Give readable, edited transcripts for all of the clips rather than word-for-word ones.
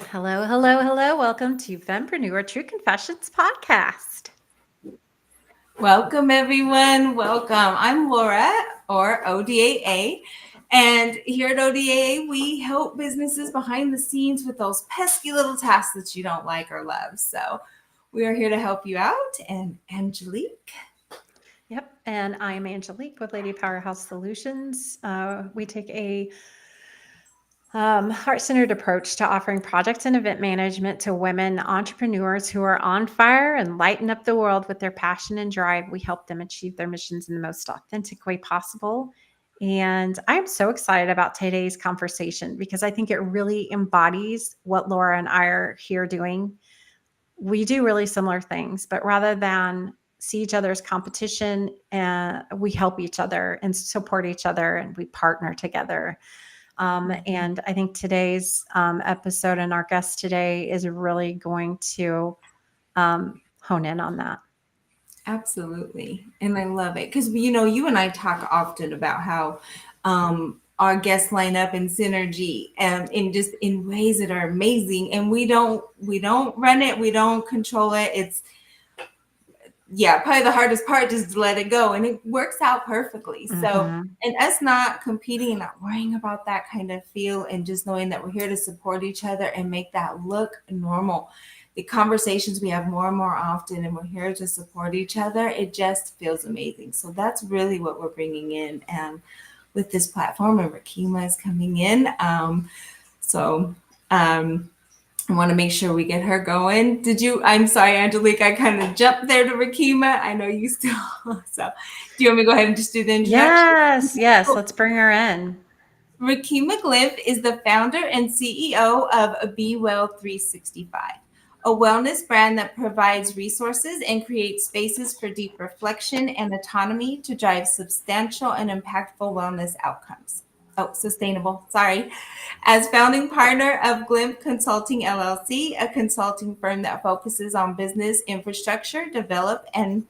Hello, hello, hello. Welcome to Fempreneur True Confessions podcast. Welcome, everyone. Welcome. I'm Laura, or ODAA. And here at ODAA, we help businesses behind the scenes with those pesky little tasks that you don't like or love. So we are here to help you out. And Angelique. Yep, and I am Angelique with Lady Powerhouse Solutions. We take a heart-centered approach to offering project and event management to women entrepreneurs who are on fire and lighten up the world with their passion and drive. We help them achieve their missions in the most authentic way possible. And I'm so excited about today's conversation because I think it really embodies what Laura and I are here doing. We do really similar things, but rather than see each other as competition, we help each other and support each other and we partner together. And I think today's episode and our guest today is really going to hone in on that. Absolutely. And I love it because, you and I talk often about how our guests line up in synergy and in just in ways that are amazing. And we don't run it. We don't control it. It's probably the hardest part is to let it go, and it works out perfectly. So, Mm-hmm. and us not competing, not worrying about that kind of feel, and just knowing that we're here to support each other and make that look normal. The conversations we have more and more often, and we're here to support each other, it just feels amazing. So that's really what we're bringing in, with this platform, and Rikimah is coming in. So. I want to make sure we get her going. I'm sorry, Angelique, I kind of jumped there to Rikimah. I know you still, so do you want me to go ahead and just do the introduction? Yes. Let's bring her in. Rikimah Glymph is the founder and CEO of Be Well 365, a wellness brand that provides resources and creates spaces for deep reflection and autonomy to drive substantial and impactful wellness outcomes. Oh, sustainable, sorry. As founding partner of Glymph Consulting LLC, a consulting firm that focuses on business infrastructure, develop, and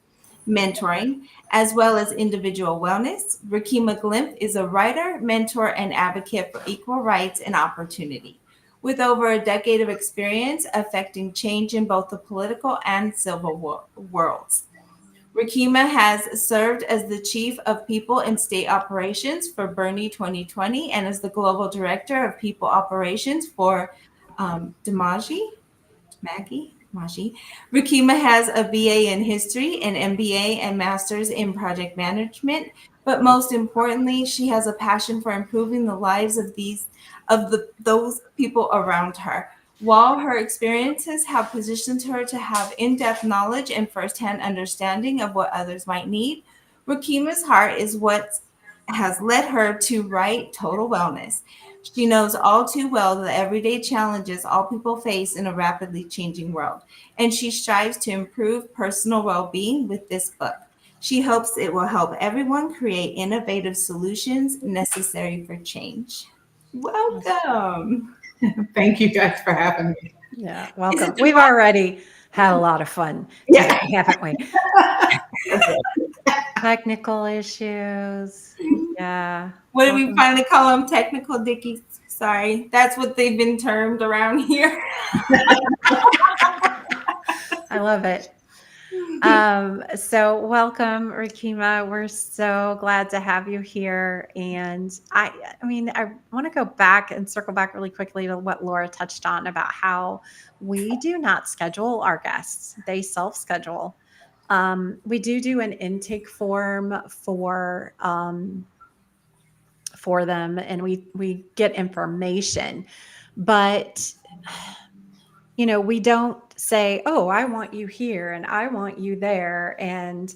mentoring, as well as individual wellness. Rikimah Glymph is a writer, mentor, and advocate for equal rights and opportunity. With over a decade of experience affecting change in both the political and civil worlds. Rikimah has served as the Chief of People and State Operations for Bernie 2020 and as the Global Director of People Operations for Demaji. Maggie. Rikimah has a BA in history, an MBA, and master's in project management. But most importantly, she has a passion for improving the lives of those people around her. While her experiences have positioned her to have in-depth knowledge and firsthand understanding of what others might need, Rikimah's heart is what has led her to write Total Wellness. She knows all too well the everyday challenges all people face in a rapidly changing world, and she strives to improve personal well being with this book. She hopes it will help everyone create innovative solutions necessary for change. Welcome. Thank you guys for having me. Yeah, Is welcome. it We've tomorrow? already had a lot of fun Yeah. today, haven't we? Technical issues. Yeah. What do we Welcome. finally call them? Technical dickies. Sorry, that's what they've been termed around here. I love it. So welcome, Rikimah. We're so glad to have you here. And I want to go back and circle back really quickly to what Laura touched on about how we do not schedule our guests; they self-schedule. We do an intake form for them, and we get information, but we don't say, oh, I want you here and I want you there. And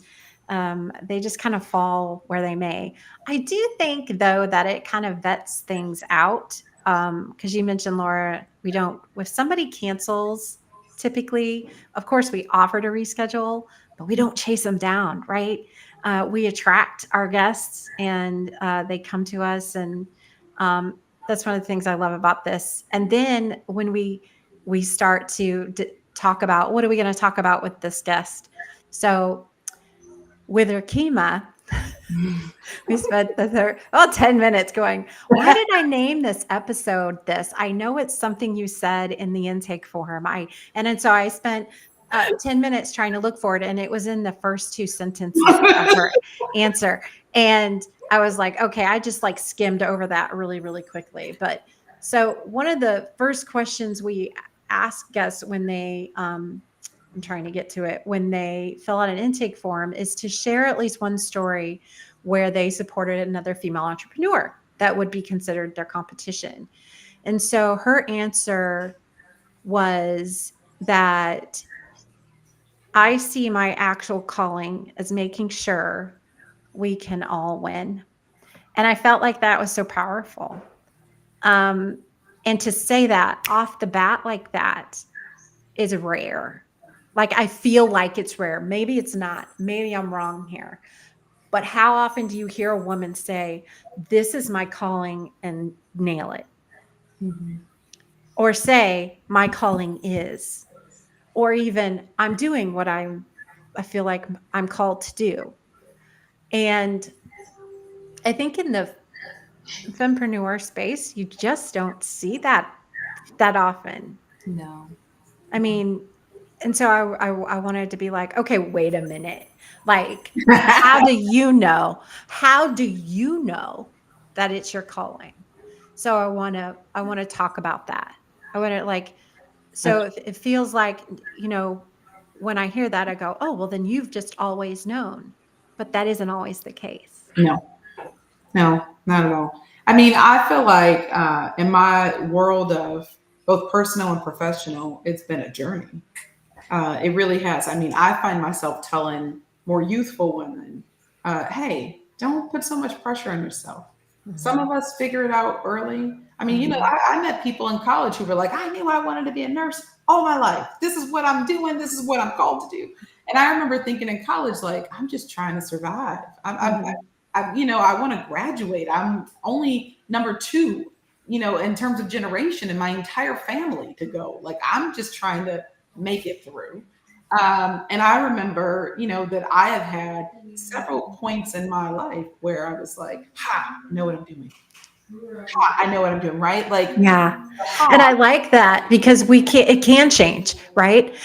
they just kind of fall where they may. I do think, though, that it kind of vets things out. Because you mentioned, Laura, we don't, if somebody cancels, typically, of course, we offer to reschedule, but we don't chase them down, right? We attract our guests and they come to us. And that's one of the things I love about this. And then when we start to talk about what are we going to talk about with this guest. So with Rikimah, We spent the 10 minutes going, why did I name this episode this? I know it's something you said in the intake form. And then so I spent 10 minutes trying to look for it, and it was in the first two sentences of her answer. And I was like, okay, I just like skimmed over that really, really quickly. But so one of the first questions we ask guests when they I'm trying to get to it, when they fill out an intake form, is to share at least one story where they supported another female entrepreneur that would be considered their competition. And so her answer was that I see my actual calling as making sure we can all win. And I felt like that was so powerful. Um, and to say that off the bat like that is rare. Like, I feel like it's rare. Maybe it's not. Maybe I'm wrong here. But how often do you hear a woman say, this is my calling, and nail it? Mm-hmm. Or say, my calling is, or even I'm doing what I feel like I'm called to do. And I think in the fempreneur space, you just don't see that often. No. I mean, and so I wanted to be like, okay, wait a minute. Like, how do you know? How do you know that it's your calling? So I want to talk about that. I want to like, so it feels like, when I hear that, I go, oh, well, then you've just always known. But that isn't always the case. No, no, not at all. I mean, I feel like in my world of both personal and professional, it's been a journey. It really has. I mean, I find myself telling more youthful women, hey, don't put so much pressure on yourself. Some of us figure it out early. I mean, I met people in college who were like, I knew I wanted to be a nurse all my life. This is what I'm doing. This is what I'm called to do. And I remember thinking in college, like, I'm just trying to survive. I want to graduate. I'm only number two, in terms of generation in my entire family to go. Like, I'm just trying to make it through. And I remember, that I have had several points in my life where I was like, I know what I'm doing. I know what I'm doing, right? Like, Yeah. And I like that because it can change, right?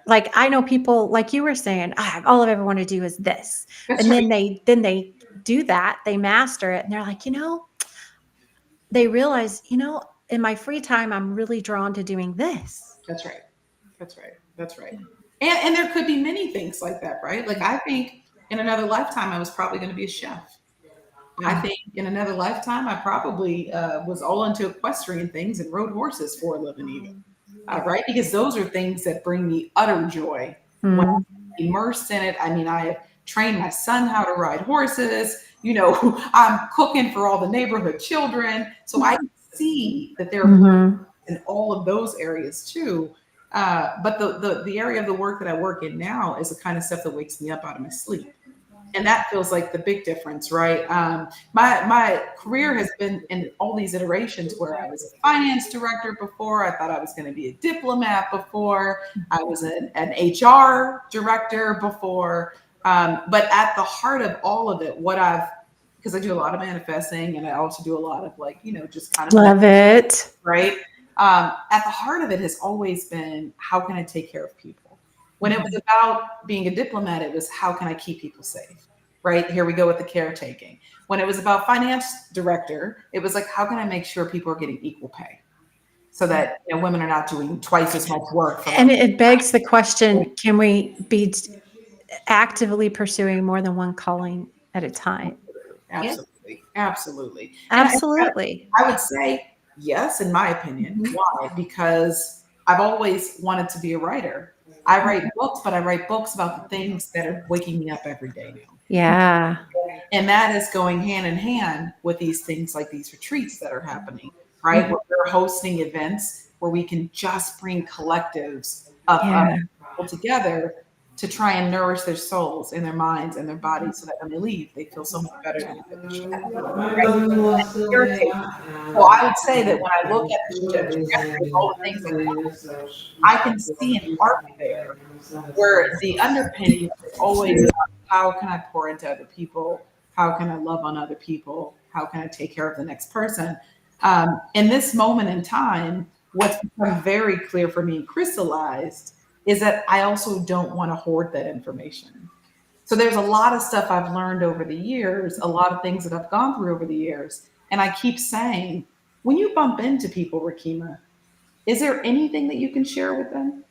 Like, I know people, like you were saying, all I've ever wanted to do is this. that's And right. then they do that, they master it, and they're like, they realize, in my free time, I'm really drawn to doing this. That's right. That's right. That's right. And there could be many things like that, right? Like, I think in another lifetime, I was probably going to be a chef. I think in another lifetime, I probably was all into equestrian things and rode horses for a living, even. Right? Because those are things that bring me utter joy when I'm immersed in it. I mean, I have trained my son how to ride horses. I'm cooking for all the neighborhood children. So I see that there are in all of those areas too. But the area of the work that I work in now is the kind of stuff that wakes me up out of my sleep. And that feels like the big difference, right? My career has been in all these iterations where I was a finance director before. I thought I was going to be a diplomat before. I was an HR director before. But at the heart of all of it, because I do a lot of manifesting and I also do a lot of just kind of Love it. Right. At the heart of it has always been, how can I take care of people? When it was about being a diplomat, it was, how can I keep people safe? Right. Here we go with the caretaking. When it was about finance director, it was like, how can I make sure people are getting equal pay so that women are not doing twice as much work? And it begs the question, can we be actively pursuing more than one calling at a time? Absolutely. Absolutely. Absolutely. And I would say yes, in my opinion. Why? Because I've always wanted to be a writer. I write books, but I write books about the things that are waking me up every day now. Yeah. And that is going hand in hand with these things like these retreats that are happening, right? Where we're hosting events where we can just bring collectives of people together to try and nourish their souls and their minds and their bodies so that when they leave, they feel so much better than if it was irritating. So I would say that when I look at the trajectory of all the things I can see an arc there where the underpinning is always how can I pour into other people? How can I love on other people? How can I take care of the next person? In this moment in time, what's become very clear for me and crystallized is that I also don't want to hoard that information. So there's a lot of stuff I've learned over the years, a lot of things that I've gone through over the years. And I keep saying, when you bump into people, Rikima, is there anything that you can share with them?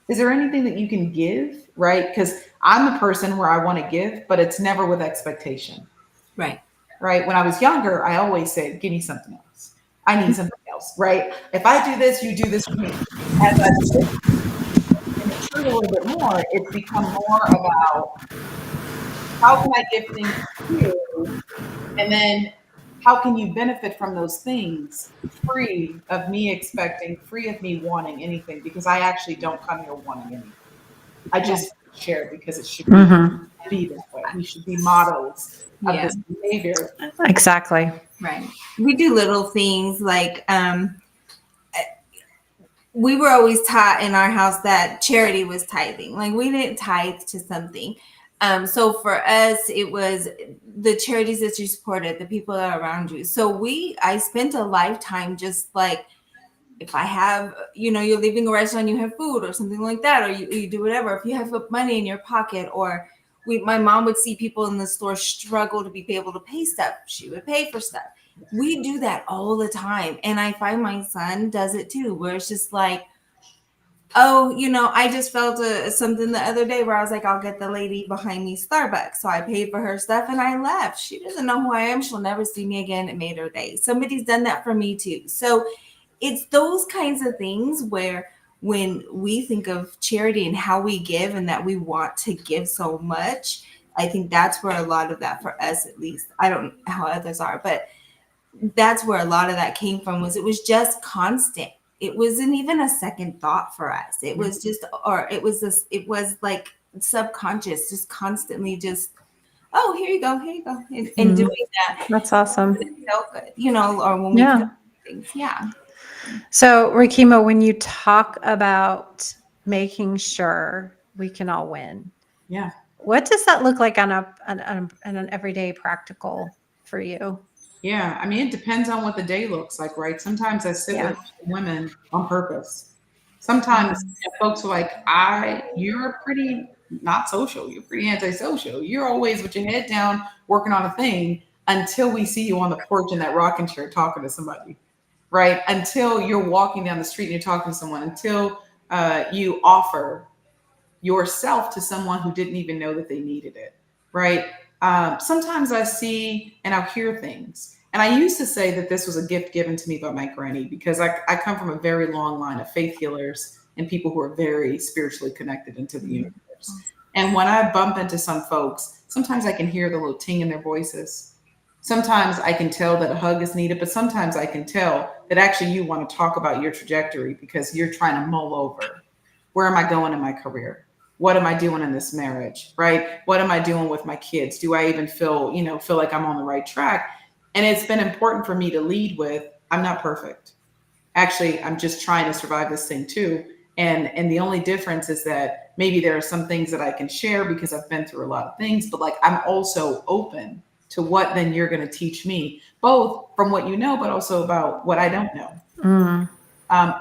Is there anything that you can give? Right? Because I'm the person where I want to give, but it's never with expectation. Right. Right? When I was younger, I always said, give me something else. I need something else. Right? If I do this, you do this for me. As I've matured a little bit more, it's become more about how can I give things to you? And then how can you benefit from those things free of me expecting, free of me wanting anything? Because I actually don't come here wanting anything. I just share because it should be this way. We should be models of Yeah. this behavior. Exactly. Right. We do little things like we were always taught in our house that charity was tithing. Like we didn't tithe to something. So for us, it was the charities that you supported, the people that are around you. So I spent a lifetime just like, if I have, you're leaving a restaurant, you have food or something like that, or you do whatever. If you have money in your pocket, or my mom would see people in the store struggle to be able to pay stuff, she would pay for stuff. We do that all the time. And I find my son does it too, where it's just like, oh, I just felt something the other day where I was like, I'll get the lady behind me Starbucks. So I paid for her stuff and I left. She doesn't know who I am. She'll never see me again. It made her day. Somebody's done that for me too. So it's those kinds of things where when we think of charity and how we give and that we want to give so much, I think that's where a lot of that, for us at least, I don't know how others are, but that's where a lot of that came from. It was just constant. It wasn't even a second thought for us. It was just, or it was like subconscious, just constantly just, oh, here you go, and doing that. That's awesome. It felt good, or when we feel things. Yeah. So, Rikima, when you talk about making sure we can all win, Yeah. what does that look like on an everyday practical for you? Yeah. I mean, it depends on what the day looks like, right? Sometimes I sit with women on purpose. Sometimes folks are like, you're pretty not social. You're pretty antisocial. You're always with your head down working on a thing until we see you on the porch in that rocking chair talking to somebody, right? Until you're walking down the street and you're talking to someone, until you offer yourself to someone who didn't even know that they needed it, right? Sometimes I see and I'll hear things. And I used to say that this was a gift given to me by my granny because I come from a very long line of faith healers and people who are very spiritually connected into the universe. And when I bump into some folks, sometimes I can hear the little ting in their voices. Sometimes I can tell that a hug is needed, but sometimes I can tell that actually you want to talk about your trajectory because you're trying to mull over, where am I going in my career? What am I doing in this marriage? Right? What am I doing with my kids? Do I even feel like I'm on the right track? And it's been important for me to lead with, I'm not perfect. Actually, I'm just trying to survive this thing too. And the only difference is that maybe there are some things that I can share because I've been through a lot of things, but like I'm also open to what then you're going to teach me, both from what you know, but also about what I don't know.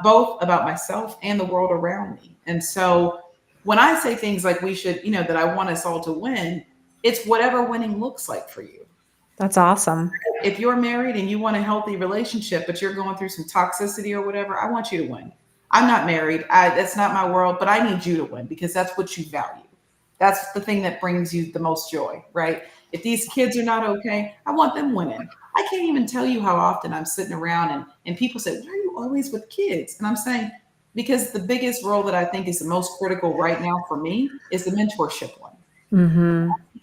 Both about myself and the world around me. And so when I say things like we should, that I want us all to win, it's whatever winning looks like for you. That's awesome. If you're married and you want a healthy relationship, but you're going through some toxicity or whatever, I want you to win. I'm not married. That's not my world, but I need you to win because that's what you value. That's the thing that brings you the most joy, right? If these kids are not okay, I want them winning. I can't even tell you how often I'm sitting around and people say, why are you always with kids? And I'm saying, because the biggest role that I think is the most critical right now for me is the mentorship one.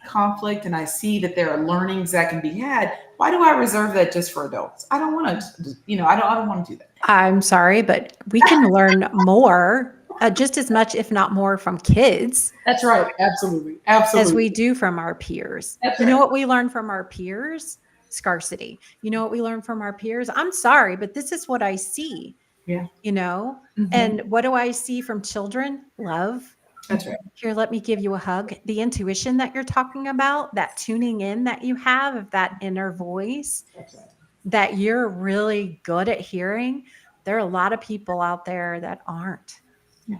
Conflict and I see that there are learnings that can be had. Why do I reserve that just for adults? I don't want to, I don't want to do that. I'm sorry, but we can learn more, just as much, if not more, from kids. That's right. Absolutely. As we do from our peers. That's you know right. what we learn from our peers? Scarcity. You know what we learn from our peers? I'm sorry, but this is what I see. Yeah. And what do I see from children? Love, That's right. Here, let me give you a hug. The intuition that you're talking about, that tuning in that you have of that inner voice That's right. that you're really good at hearing, there are a lot of people out there that aren't. Yeah.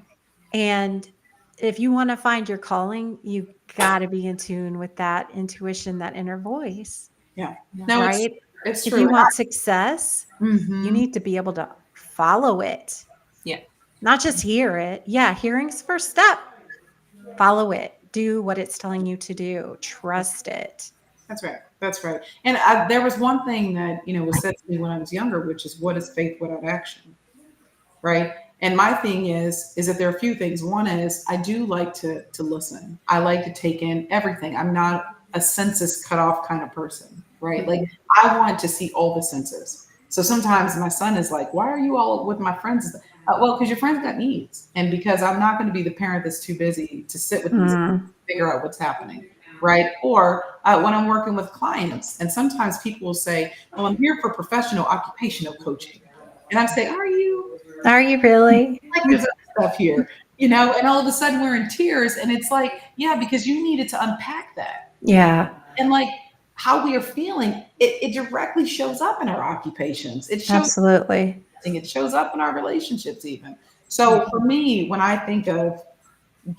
And if you want to find your calling, you got to be in tune with that intuition, that inner voice, Yeah. Yeah. No, right? it's If true. you want success, you Mm-hmm. need to be able to follow it, Yeah. not just hear it. Yeah, hearing's the first step. Follow it. Do what it's telling you to do. Trust it. That's right. That's right. And there was one thing that was said to me when I was younger, which is, "What is faith without action?" Right. And my thing is that there are a few things. One is I do like to listen. I like to take in everything. I'm not a census cutoff kind of person, right? Like I want to see all the senses. So sometimes my son is like, "Why are you all with my friends?" Well, because your friends got needs, and because I'm not going to be the parent that's too busy to sit with these, Mm. figure out what's happening, right? Or when I'm working with clients, and sometimes people will say, "Well, I'm here for professional occupational coaching," and I say, "Are you?" Are you really? Like there's other stuff here, and all of a sudden we're in tears, and it's like, yeah, because you needed to unpack that, Yeah, and like how we are feeling, it directly shows up in our occupations. absolutely. It shows up in our relationships even. So for me, when I think of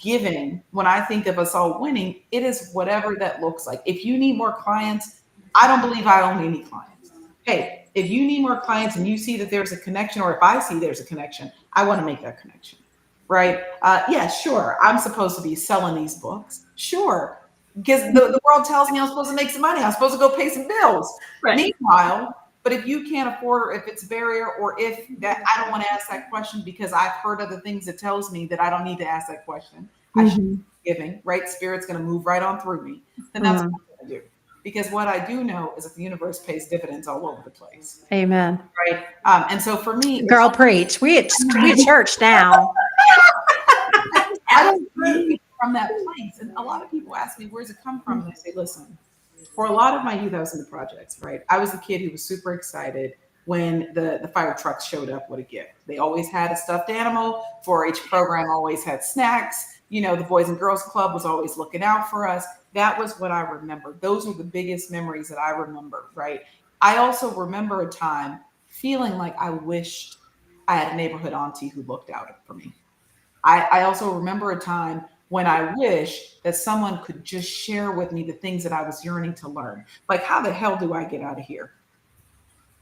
giving, when I think of us all winning, it is whatever that looks like. If you need more clients, I don't believe I only need clients. Hey, if you need more clients and you see that there's a connection, or if I see there's a connection, I want to make that connection, right? Yeah, sure. I'm supposed to be selling these books, sure, because the world tells me I'm supposed to make some money. I'm supposed to go pay some bills. Right. Meanwhile, but if you can't afford, or if it's a barrier, or if that I don't want to ask that question because I've heard other things that tells me that I don't need to ask that question, I should Mhm. be giving, right? Spirit's going to move right on through me. Then that's what Mm. I'm going to do. Because what I do know is that the universe pays dividends all over the place, Amen. right? And so for me, it's Girl, preach. We at church now. I don't leave from that place. And a lot of people ask me, where's it come from? And I say, listen, for a lot of my youth, I was in the projects, right? I was the kid who was super excited when the fire trucks showed up with a gift. They always had a stuffed animal. 4-H program always had snacks. The Boys and Girls Club was always looking out for us. That was what I remember. Those were the biggest memories that I remember, right? I also remember a time feeling like I wished I had a neighborhood auntie who looked out for me. I also remember a time when I wish that someone could just share with me the things that I was yearning to learn. Like, how the hell do I get out of here?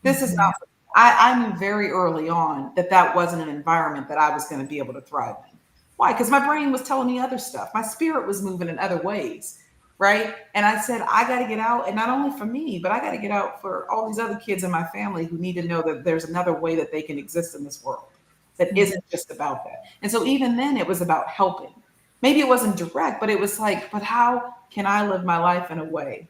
This is not, I knew very early on that that wasn't an environment that I was going to be able to thrive in. Why? Because my brain was telling me other stuff. My spirit was moving in other ways, right? And I said, I got to get out. And not only for me, but I got to get out for all these other kids in my family who need to know that there's another way that they can exist in this world that isn't just about that. And so even then, it was about helping. Maybe it wasn't direct, but it was like, but how can I live my life in a way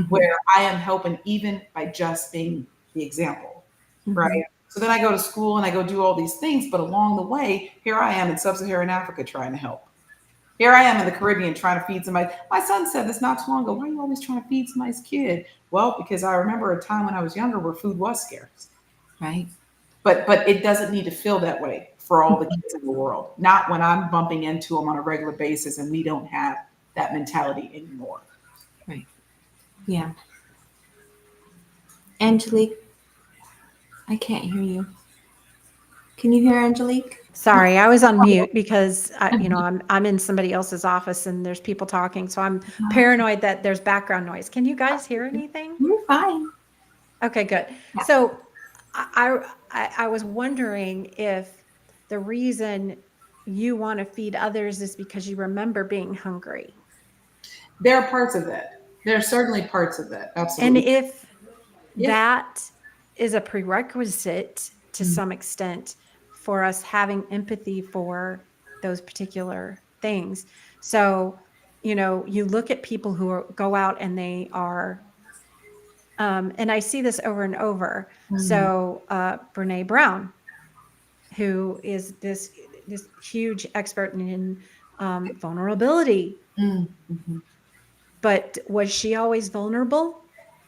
where I am helping even by just being the example, right? So then I go to school and I go do all these things, but along the way, here I am in sub-Saharan Africa trying to help. Here I am in the Caribbean trying to feed somebody. My son said this not too long ago. Why are you always trying to feed somebody's kid? Well, because I remember a time when I was younger where food was scarce. Right. But it doesn't need to feel that way for all the kids in the world. Not when I'm bumping into them on a regular basis and we don't have that mentality anymore. Right. Yeah. Angelique, I can't hear you. Can you hear Angelique? Sorry, I was on mute because I'm in somebody else's office and there's people talking, so I'm paranoid that there's background noise. Can you guys hear anything? You're fine. Okay, good. Yeah. So I was wondering if the reason you want to feed others is because you remember being hungry. There are parts of that. There are certainly parts of that. And Absolutely. if Yeah. that is a prerequisite to some extent for us having empathy for those particular things. So, you look at people who go out and they are, and I see this over and over. So, Brene Brown, who is this huge expert in vulnerability, Mm-hmm. but was she always vulnerable?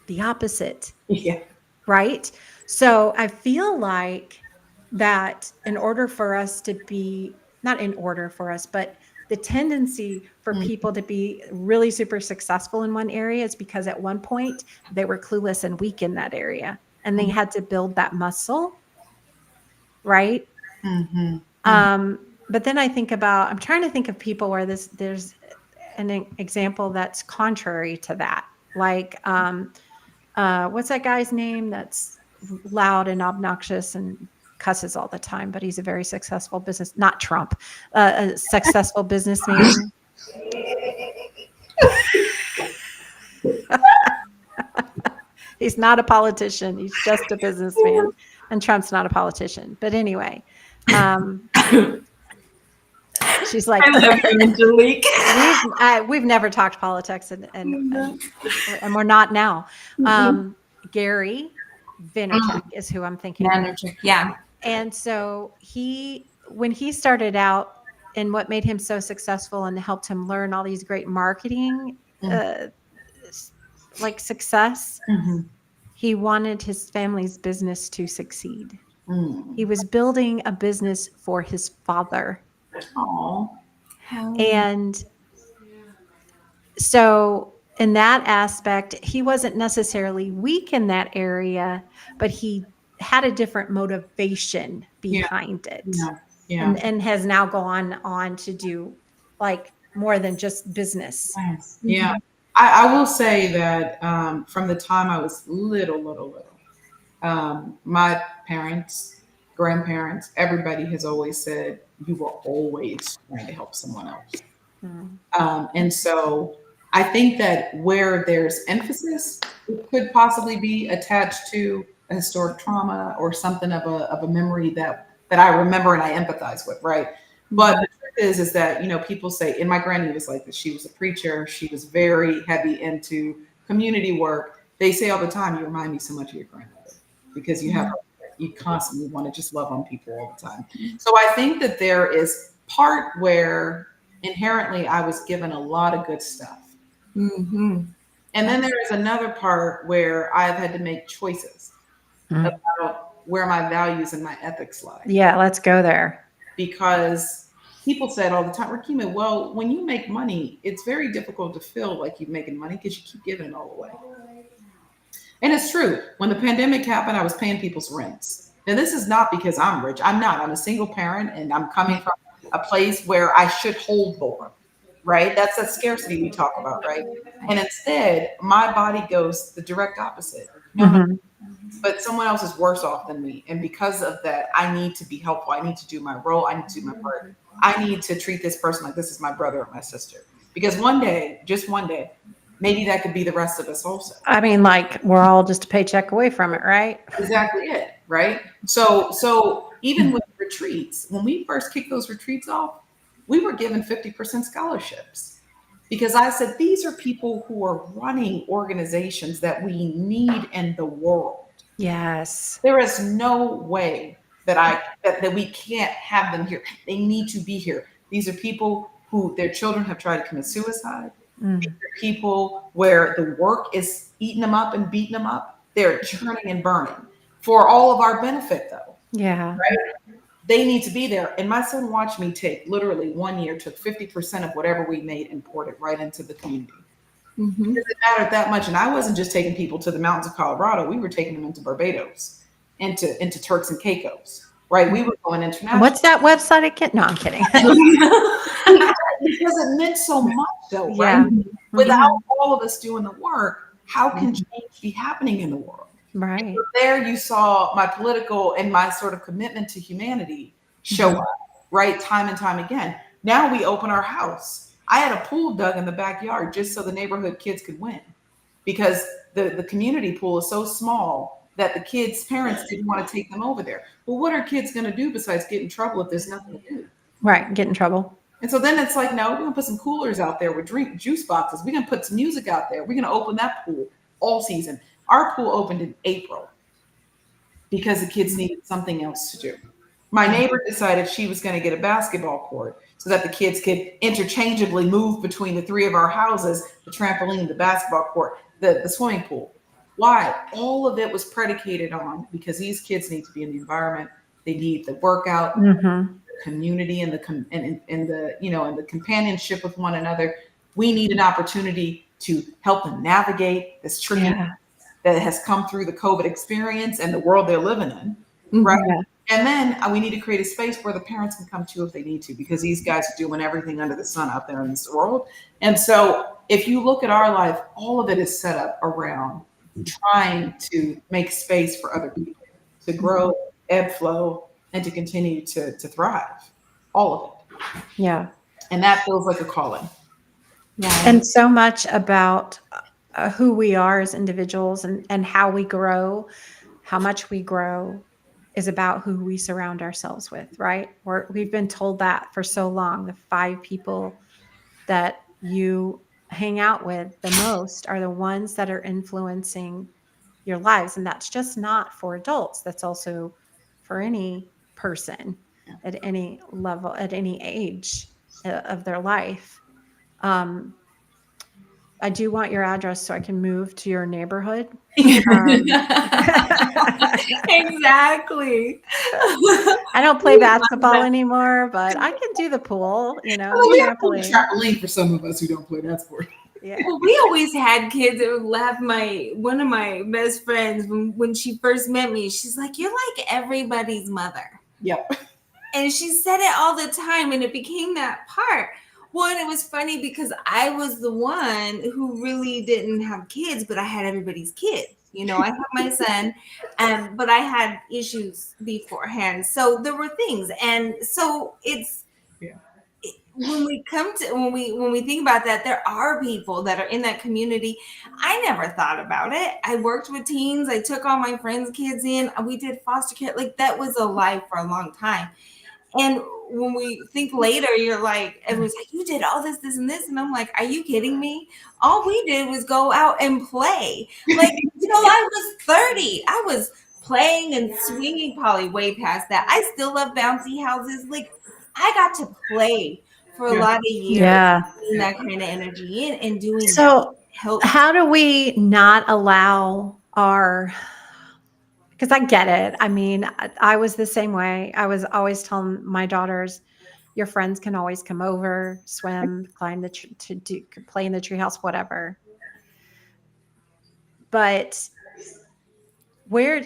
The opposite. Yeah. Right? So I feel like that in order for us to be, not in order for us, but the tendency for people to be really super successful in one area is because at one point they were clueless and weak in that area, and they had to build that muscle, right? But then I think about, I'm trying to think of people where there's an example that's contrary to that. Like, what's that guy's name that's loud and obnoxious and cusses all the time, but he's a very successful business, not Trump, a successful businessman. He's not a politician. He's just a businessman. And Trump's not a politician. But anyway, she's like, I love you, Angelique. we've never talked politics, and we're not now. Gary Vaynerchuk is who I'm thinking of. Yeah. And so when he started out, and what made him so successful and helped him learn all these great marketing, like success, he wanted his family's business to succeed. He was building a business for his father. And so in that aspect, he wasn't necessarily weak in that area, but he had a different motivation behind it. And has now gone on to do like more than just business. Yeah. I will say that from the time I was little, my parents, grandparents, everybody has always said, you were always trying to help someone else. And so I think that where there's emphasis, it could possibly be attached to a historic trauma or something of a memory that I remember and I empathize with, right? But the truth is that, people say, and my granny was like this, she was a preacher, she was very heavy into community work. They say all the time, you remind me so much of your grandmother, because you constantly want to just love on people all the time. So I think that there is part where inherently I was given a lot of good stuff. And then there is another part where I've had to make choices about where my values and my ethics lie. Yeah, let's go there. Because people said all the time, Rikimah, well, when you make money, it's very difficult to feel like you're making money because you keep giving it all away. And it's true. When the pandemic happened, I was paying people's rents. Now, this is not because I'm rich. I'm not. I'm a single parent, and I'm coming from a place where I should hold more, right? That's that scarcity we talk about, right? And instead, my body goes the direct opposite. No, but someone else is worse off than me. And because of that, I need to be helpful. I need to do my role. I need to do my part. I need to treat this person like this is my brother or my sister. Because one day, just one day, maybe that could be the rest of us also. I mean, like, we're all just a paycheck away from it, right? Exactly it, right? So even with retreats, when we first kicked those retreats off, we were given 50% scholarships. Because I said, these are people who are running organizations that we need in the world. Yes. There is no way that we can't have them here. They need to be here. These are people who their children have tried to commit suicide. These are people where the work is eating them up and beating them up. They're churning and burning for all of our benefit, though. Yeah. Right? They need to be there. And my son watched me take literally 1 year, took 50% of whatever we made and poured it right into the community. It doesn't matter that much. And I wasn't just taking people to the mountains of Colorado. We were taking them into Barbados, into Turks and Caicos, right? We were going international. What's that website again? No, I'm kidding. Because it meant so much, though, right? Without all of us doing the work, how can change be happening in the world? Right. So there you saw my political and my sort of commitment to humanity show up, right? Time and time again. Now we open our house. I had a pool dug in the backyard just so the neighborhood kids could win, because the community pool is so small that the kids' parents didn't want to take them over there. Well, what are kids going to do besides get in trouble if there's nothing to do? Right. Get in trouble. And so then it's like, no, we're going to put some coolers out there with juice boxes. We're going to put some music out there. We're going to open that pool all season. Our pool opened in April because the kids needed something else to do. My neighbor decided she was going to get a basketball court so that the kids could interchangeably move between the three of our houses, the trampoline, the basketball court, the swimming pool. Why? All of it was predicated on, because these kids need to be in the environment. They need the workout, the community and the and the companionship with one another. We need an opportunity to help them navigate this tricky Yeah. that has come through the COVID experience and the world they're living in, right? Mhm. Yeah. And then we need to create a space where the parents can come to if they need to, because these guys are doing everything under the sun out there in this world. And so if you look at our life, all of it is set up around trying to make space for other people to grow, ebb, flow, and to continue to thrive. All of it. Yeah. And that feels like a calling. Yeah. And so much about who we are as individuals and how we grow, how much we grow is about who we surround ourselves with, right? We've been told that for so long. The 5 people that you hang out with the most are the ones that are influencing your lives. And that's just not for adults, that's also for any person at any level, at any age of their life. Um, I do want your address so I can move to your neighborhood. Um, Exactly. I don't play basketball anymore, but I can do the pool, Well, the we have to do trampoline. trampoline for some of us who don't play that sport. Yeah. Well, we always had kids that would laugh. One of my best friends, when she first met me, she's like, "You're like everybody's mother." Yep. And she said it all the time, and it became that part. Well, and it was funny because I was the one who really didn't have kids, but I had everybody's kids. I had my son, but I had issues beforehand. So there were things. And so it's, Yeah. when we think about that, there are people that are in that community. I never thought about it. I worked with teens. I took all my friends' kids in. We did foster care. Like, that was a life for a long time. And when we think later, you're like, everyone's like, you did all this, this, and this. And I'm like, are you kidding me? All we did was go out and play. Like, until I was 30, I was playing and swinging, probably way past that. I still love bouncy houses. Like, I got to play for a Yeah. lot of years, Yeah. putting that kind of energy in and doing that So, helps. how do we not allow because I get it. I mean, I was the same way. I was always telling my daughters, your friends can always come over, swim, climb the to do, play in the treehouse, whatever. But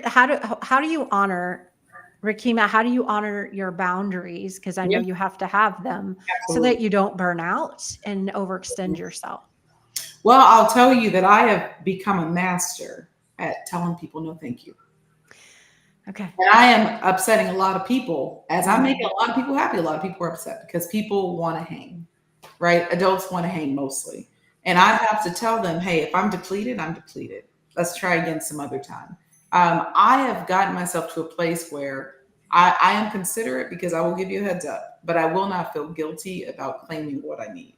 how do you honor, Rikimah? How do you honor your boundaries? Because I know Yeah, you have to have them so absolutely. that you don't burn out and overextend yourself. Well, I'll tell you that I have become a master at telling people no, thank you. Okay. And I am upsetting a lot of people as I'm making a lot of people happy. A lot of people are upset because people want to hang, right? Adults want to hang mostly. And I have to tell them, hey, if I'm depleted, I'm depleted. Let's try again some other time. I have gotten myself to a place where I am considerate because I will give you a heads up, but I will not feel guilty about claiming what I need.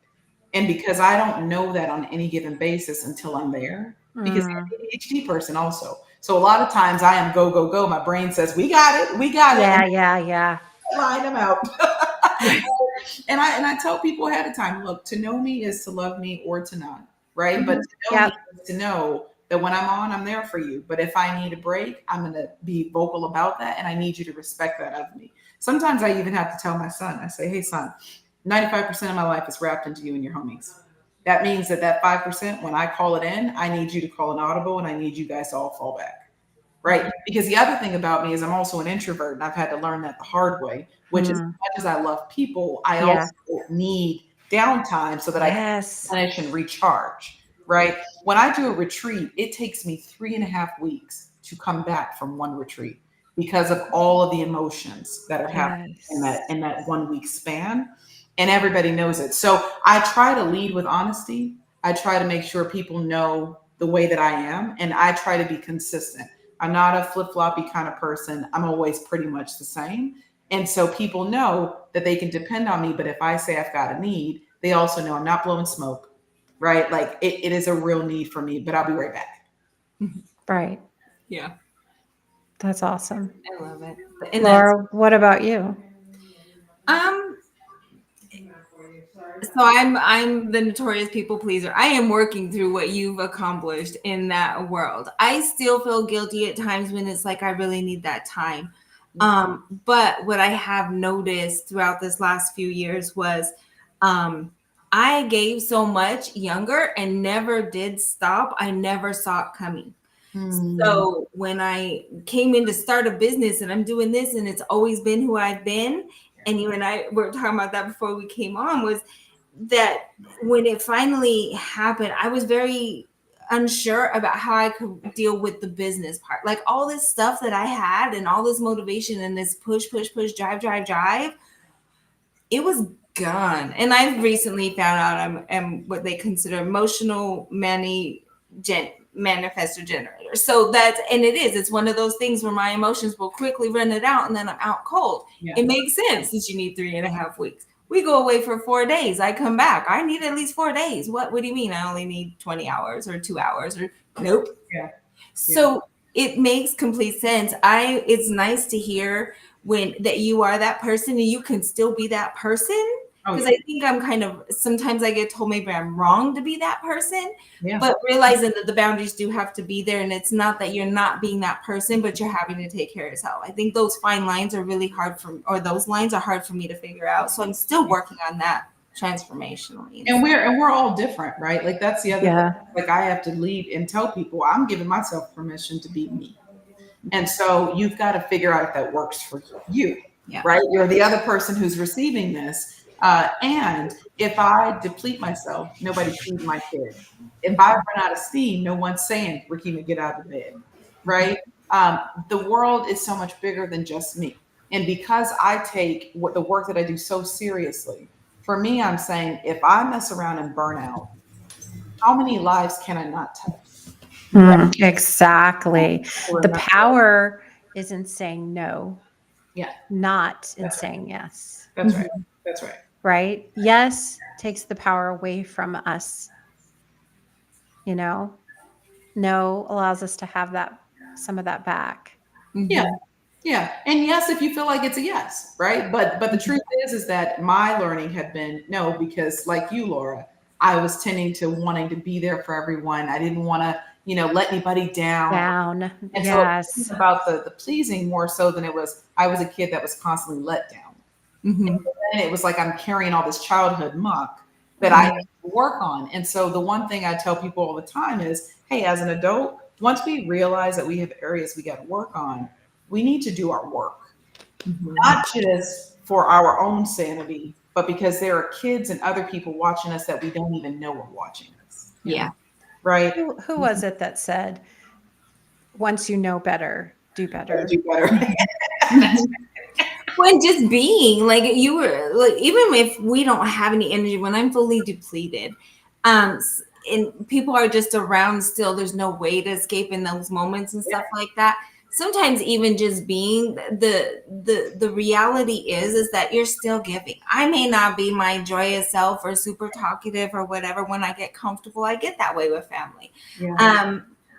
And because I don't know that on any given basis until I'm there, because I'm Mm. an ADHD person also. So a lot of times I am go, go, go. My brain says, we got it, we got it. Yeah, And yeah. I line them out. And I tell people ahead of time, look, to know me is to love me or to not, right? But to know Yep. me is to know that when I'm on, I'm there for you. But if I need a break, I'm going to be vocal about that. And I need you to respect that of me. Sometimes I even have to tell my son, I say, hey, son, 95% of my life is wrapped into you and your homies. That means that 5%, when I call it in, I need you to call an audible and I need you guys to all fall back. Right. Because the other thing about me is I'm also an introvert and I've had to learn that the hard way, which is, as Mm. much as I love people, I Yeah. also need downtime so that I can Yes. replenish and recharge. Right. When I do a retreat, it takes me 3.5 weeks to come back from one retreat because of all of the emotions that are happening in Yes. that 1 week span. And everybody knows it. So I try to lead with honesty. I try to make sure people know the way that I am, and I try to be consistent. I'm not a flip-floppy kind of person. I'm always pretty much the same. And so people know that they can depend on me. But if I say I've got a need, they also know I'm not blowing smoke, right? Like it is a real need for me, but I'll be right back. Right. Yeah, That's awesome. I love it. And that's Laura, what about you? um so I'm the notorious people pleaser. I am working through what you've accomplished in that world. I still feel guilty at times when it's like I really need that time. But what I have noticed throughout this last few years was I gave so much younger and never did stop. I never saw it coming. So when I came in to start a business and I'm doing this and it's always been who I've been, and you and I were talking about that before we came on, was that when it finally happened, I was very unsure about how I could deal with the business part. Like all this stuff that I had and all this motivation and this push, push, push, drive, it was gone. And I've recently found out I'm what they consider emotional manifestor generator. So that's, and it's one of those things where my emotions will quickly run it out and then I'm out cold. Yeah. It makes sense that you need 3.5 weeks. We go away for 4 days. I come back. I need at least 4 days. What do you mean? I only need 20 hours or 2 hours or nope. Yeah. So it makes complete sense. It's nice to hear when that you are that person and you can still be that person. Because I think I'm kind of, sometimes I get told maybe I'm wrong to be that person, but realizing that the boundaries do have to be there. And it's not that you're not being that person, but you're having to take care of yourself. I think those fine lines are really hard those lines are hard for me to figure out. So I'm still working on that transformationally. And we're all different, right? Like that's the other thing. Like I have to lead and tell people I'm giving myself permission to be me. And so you've got to figure out if that works for you, right? You're the other person who's receiving this. And if I deplete myself, nobody feeds my kid. If I run out of steam, no one's saying, Rikimah, get out of bed, right? The world is so much bigger than just me. And because I take the work that I do so seriously, for me, I'm saying, if I mess around and burn out, how many lives can I not touch? Exactly. The power is in saying no. Yeah. Not in saying yes. That's right. That's right. Right? Yes takes the power away from us. You know, no allows us to have some of that back. Yeah. Yeah. And yes, if you feel like it's a yes, right? But the truth is that my learning had been no, because like you, Laura, I was tending to wanting to be there for everyone. I didn't want to, let anybody down. And yes. So it was about the pleasing more so than I was a kid that was constantly let down. And it was like I'm carrying all this childhood muck that I need to work on. And so the one thing I tell people all the time is, hey, as an adult, once we realize that we have areas we got to work on, we need to do our work, not just for our own sanity, but because there are kids and other people watching us that we don't even know are watching us. Yeah. Right. Who was it that said, once you know better, do better? Do better. When just being like you were, like, even if we don't have any energy, when I'm fully depleted, and people are just around still, there's no way to escape in those moments and stuff like that. Sometimes even just being the reality is that you're still giving. I may not be my joyous self or super talkative or whatever. When I get comfortable, I get that way with family.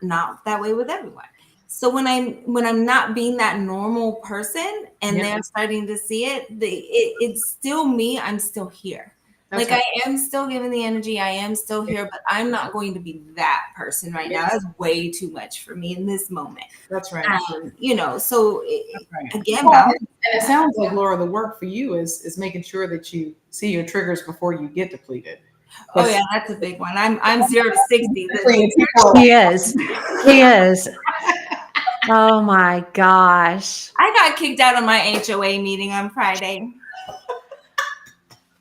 Not that way with everyone. So when I'm not being that normal person and they're starting to see it, it's still me. I'm still here. That's I am still giving the energy. I am still here, but I'm not going to be that person right now. That's way too much for me in this moment. That's right. So again, and it sounds like, Laura, the work for you is making sure that you see your triggers before you get depleted. Oh yeah, that's a big one. I'm 0 to 60. He is. Oh my gosh. I got kicked out of my HOA meeting on Friday.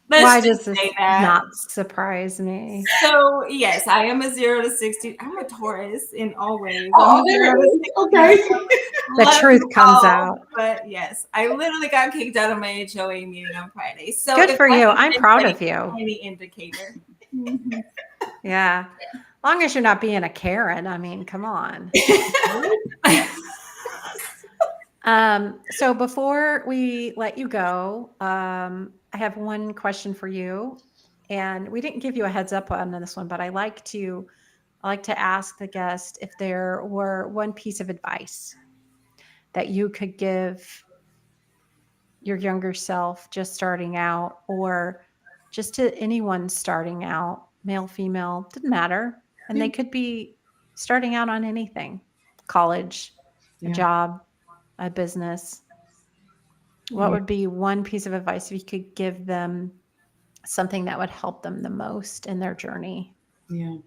Why does this not surprise me? So yes, I am a 0 to 60. I'm a Taurus in all ways. Okay. The truth comes out. But yes, I literally got kicked out of my HOA meeting on Friday. So good for you. I'm proud of you. Any indicator. Yeah. As long as you're not being a Karen. I mean, come on. So before we let you go, I have one question for you, and we didn't give you a heads up on this one, but I like to ask the guest if there were one piece of advice that you could give your younger self just starting out, or just to anyone starting out, male, female, didn't matter. And they could be starting out on anything, college, a job, a business. What would be one piece of advice if you could give them something that would help them the most in their journey? Yeah.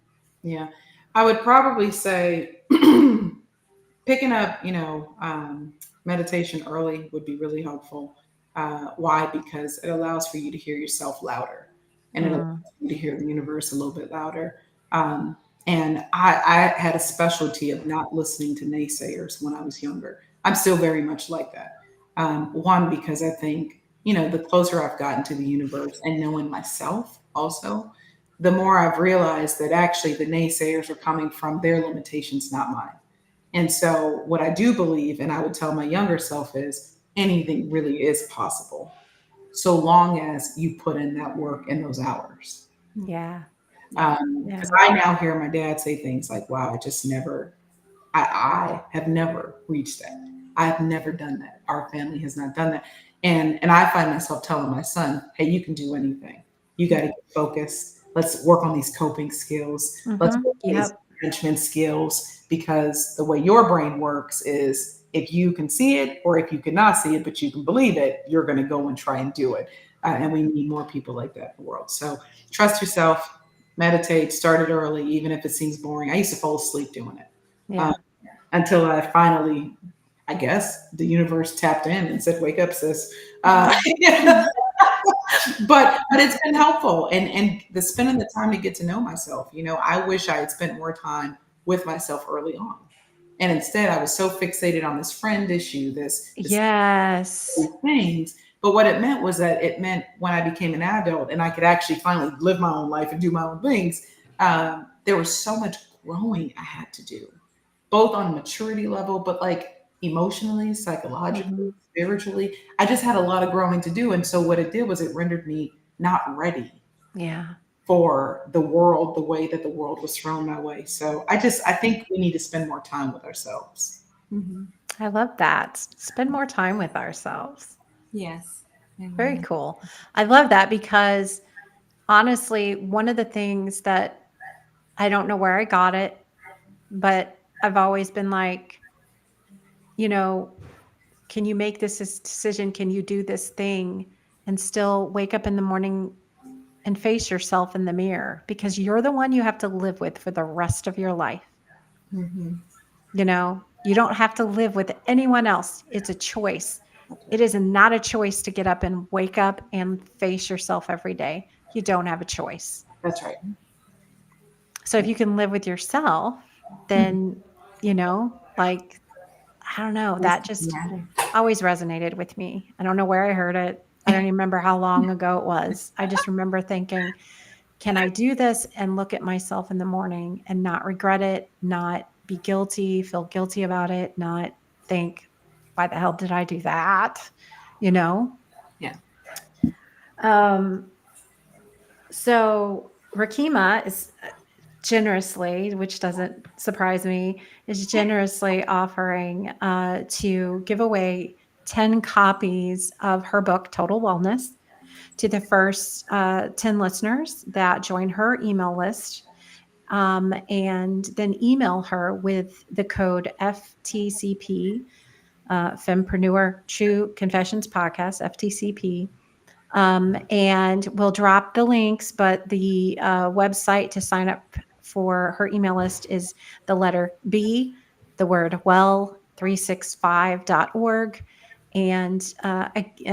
Yeah. I would probably say picking up, meditation early would be really helpful. Why? Because it allows for you to hear yourself louder, and it allows Mm. you to hear the universe a little bit louder. Um, and I had a specialty of not listening to naysayers when I was younger. I'm still very much like that. One, because I think, the closer I've gotten to the universe and knowing myself also, the more I've realized that actually the naysayers are coming from their limitations, not mine. And so, what I do believe, and I would tell my younger self, is anything really is possible so long as you put in that work in those hours. Yeah. Yeah. Because Yeah. I now hear my dad say things like, wow, I just never, I have never reached that. I've never done that. Our family has not done that. And I find myself telling my son, hey, you can do anything. You got to get focused. Let's work on these coping skills. Let's Mm-hmm. work on these Yep. management skills, because the way your brain works is if you can see it or if you cannot see it, but you can believe it, you're going to go and try and do it. And we need more people like that in the world. So trust yourself, meditate, start it early, even if it seems boring. I used to fall asleep doing it. Uh, Yeah. until I finally, I guess, the universe tapped in and said, "Wake up, sis." Uh, but it's been helpful, and the spending the time to get to know myself. I wish I had spent more time with myself early on, and instead I was so fixated on this friend issue, this Yes. things. But what it meant was that it meant when I became an adult and I could actually finally live my own life and do my own things, there was so much growing I had to do, both on a maturity level, but like emotionally, psychologically, Mm-hmm. spiritually. I just had a lot of growing to do. And so what it did was it rendered me not ready Yeah. for the world the way that the world was thrown my way. So I think we need to spend more time with ourselves. Mhm. I love that. Spend more time with ourselves. Yes. Very Amen. cool. I love that because honestly, one of the things that I don't know where I got it, but I've always been like, you know, can you make this decision? Can you do this thing and still wake up in the morning and face yourself in the mirror? Because you're the one you have to live with for the rest of your life. Mhm. You don't have to live with anyone else. It's a choice. It is not a choice to get up and wake up and face yourself every day. You don't have a choice. That's right. So if you can live with yourself, then, like, I don't know, Does that just matter. always resonated with me. I don't know where I heard it. I don't even remember how long ago it was. I just remember thinking, can I do this and look at myself in the morning and not regret it, not be guilty, feel guilty about it, not think, why the hell did I do that? You know? Yeah. Um, so Rikima is generously, which doesn't surprise me, is generously offering to give away 10 copies of her book, Total Wellness, to the first 10 listeners that join her email list. And then email her with the code FTCP, Fempreneur True Confessions Podcast, FTCP. And we'll drop the links, but the website to sign up for her email list is the letter B, the word well365.org. And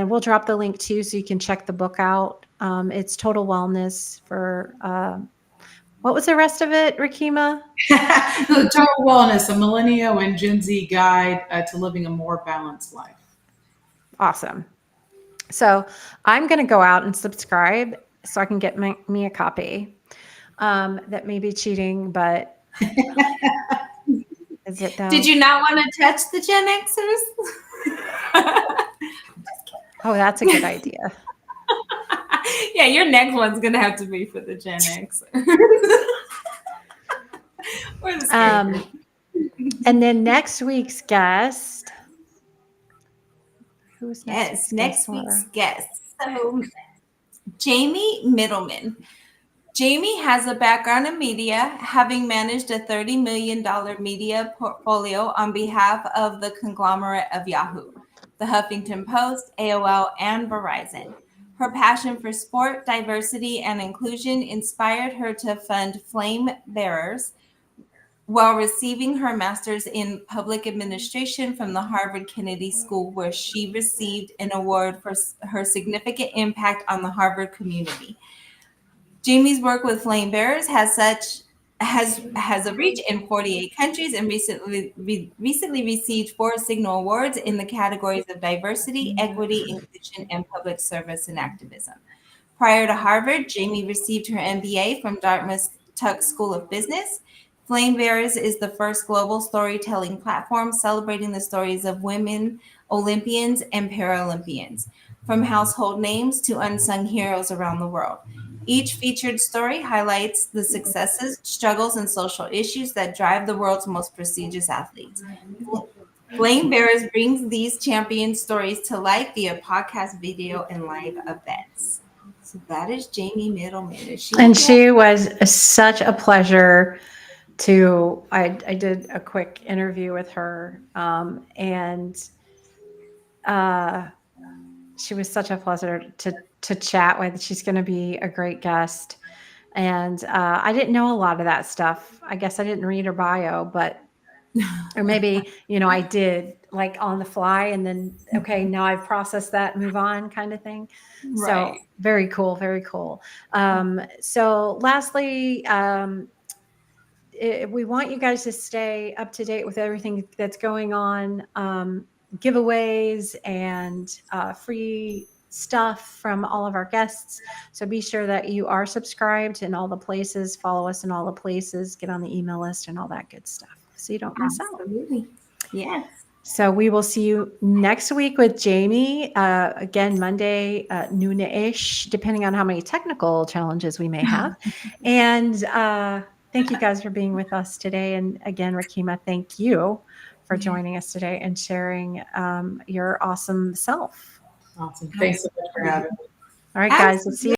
we'll drop the link too, so you can check the book out. It's Total Wellness for what was the rest of it, Rikima? Total Wellness, a Millennial and Gen Z guide to living a more balanced life. Awesome. So I'm going to go out and subscribe so I can get me a copy. That may be cheating, but is it though? Did you not want to touch the Gen Xers? Oh, that's a good idea. Yeah, your next one's gonna have to be for the Gen X. Or the scary. And then next week's guest. Who's Yes, next next week's week's guest? guest. So, Jamie Middleman. Jamie has a background in media, having managed a $30 million media portfolio on behalf of the conglomerate of Yahoo. the Huffington Post, AOL, and Verizon. Her passion for sport, diversity, and inclusion inspired her to fund Flame Bearers while receiving her master's in public administration from the Harvard Kennedy School, where she received an award for her significant impact on the Harvard community. Jamie's work with Flame Bearers has a reach in 48 countries and recently received 4 Signal Awards in the categories of diversity, equity, inclusion, and public service and activism. Prior to Harvard, Jamie received her MBA from Dartmouth Tuck School of Business. Flame Bearers is the first global storytelling platform celebrating the stories of women Olympians and Paralympians, from household names to unsung heroes around the world. Each featured story highlights the successes, struggles, and social issues that drive the world's most prestigious athletes. Flame Bearers brings these champion stories to life via podcast, video, and live events. So that is Jamie Middleman. She was such a pleasure to. I did a quick interview with her, and she was such a pleasure to chat with. She's going to be a great guest. And I didn't know a lot of that stuff. I guess I didn't read her bio, but or maybe I did like on the fly, and then okay, now I've processed that, move on, kind of thing. Right. So very cool, very cool. So lastly, we want you guys to stay up to date with everything that's going on, giveaways and free stuff from all of our guests. So be sure that you are subscribed in all the places, follow us in all the places, get on the email list and all that good stuff so you don't miss out. Absolutely. Yes. So we will see you next week with Jamie. Again, Monday, noon-ish, depending on how many technical challenges we may have. And thank you guys for being with us today. And again, Rikimah, thank you for joining us today and sharing your awesome self. Awesome. Thanks so much for having me. All right, guys. We'll see you.